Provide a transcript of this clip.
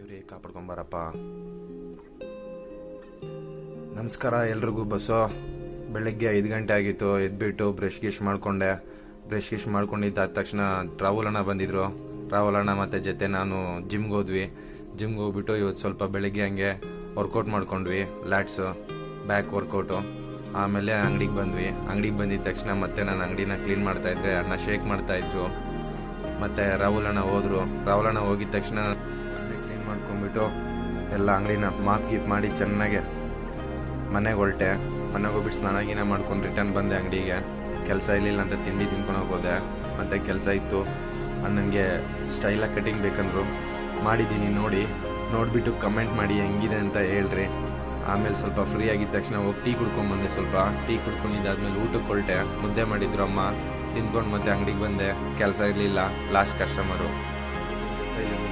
ದೇವ್ರಿ ಕಾಪಾಡ್ಕೊಂಬಾರಪ್ಪ. ನಮಸ್ಕಾರ ಎಲ್ರಿಗೂ. ಬಸ್ಸು ಬೆಳಗ್ಗೆ 5 ಗಂಟೆ ಆಗಿತ್ತು. ಎದ್ಬಿಟ್ಟು ಬ್ರಷ್ ಗಿಶ್ ಮಾಡ್ಕೊಂಡಿದ್ದಾದ ತಕ್ಷಣ ರಾಹುಲ್ ಅಣ್ಣ ಬಂದಿದ್ರು. ರಾಹುಲ್ ಅಣ್ಣ ಮತ್ತೆ ಜೊತೆ ನಾನು ಜಿಮ್ಗೆ ಹೋಗ್ಬಿಟ್ಟು ಇವತ್ತು ಸ್ವಲ್ಪ ಬೆಳಗ್ಗೆ ಹಂಗೆ ವರ್ಕೌಟ್ ಮಾಡ್ಕೊಂಡ್ವಿ. ಲ್ಯಾಟ್ಸು, ಬ್ಯಾಕ್ ವರ್ಕೌಟು. ಆಮೇಲೆ ಅಂಗಡಿಗೆ ಬಂದಿದ್ದ ತಕ್ಷಣ ಮತ್ತೆ ನಾನು ಅಂಗಡಿನ ಕ್ಲೀನ್ ಮಾಡ್ತಾ ಇದ್ದೆ. ಅಣ್ಣ ಶೇಕ್ ಮಾಡ್ತಾ ಇದ್ರು. ಮತ್ತೆ ರಾಹುಲ್ ಅಣ್ಣ ಹೋಗಿದ ತಕ್ಷಣ ಕ್ಲೀನ್ ಮಾಡ್ಕೊಂಡ್ಬಿಟ್ಟು ಎಲ್ಲ ಅಂಗಡಿನ ಗೀಪ್ ಮಾಡಿ ಚೆನ್ನಾಗೆ ಮನೆಗೆ ಹೋಗ್ಬಿಟ್ಟು ಸ್ನಾನ ಗೀನ ಮಾಡ್ಕೊಂಡು ರಿಟರ್ನ್ ಬಂದೆ ಅಂಗಡಿಗೆ. ಕೆಲಸ ಇರಲಿಲ್ಲ ಅಂತ ತಿಂಡಿ ತಿನ್ಕೊಂಡು ಹೋಗೋದೆ. ಮತ್ತೆ ಕೆಲಸ ಇತ್ತು. ಅಣ್ಣನಿಗೆ ಸ್ಟೈಲಾಗಿ ಕಟಿಂಗ್ ಬೇಕಂದ್ರು. ಮಾಡಿದ್ದೀನಿ. ನೋಡ್ಬಿಟ್ಟು ಕಮೆಂಟ್ ಮಾಡಿ ಹೆಂಗಿದೆ ಅಂತ ಹೇಳ್ರಿ. ಆಮೇಲೆ ಸ್ವಲ್ಪ ಫ್ರೀ ಆಗಿದ ತಕ್ಷಣ ಹೋಗಿ ಟೀ ಕುಡ್ಕೊಂಡ್ಬಂದೆ. ಸ್ವಲ್ಪ ಟೀ ಕುಡ್ಕೊಂಡಿದ್ದಾದ್ಮೇಲೆ ಊಟಕ್ಕೆ ಹೊರಟೆ. ಮುದ್ದೆ ಮಾಡಿದ್ರು ಅಮ್ಮ. ತಿನ್ಕೊಂಡು ಮತ್ತೆ ಅಂಗಡಿಗೆ ಬಂದೆ. ಕೆಲಸ ಇರಲಿಲ್ಲ. Last customer. ಕೆಲಸ ಇಲ್ಲ.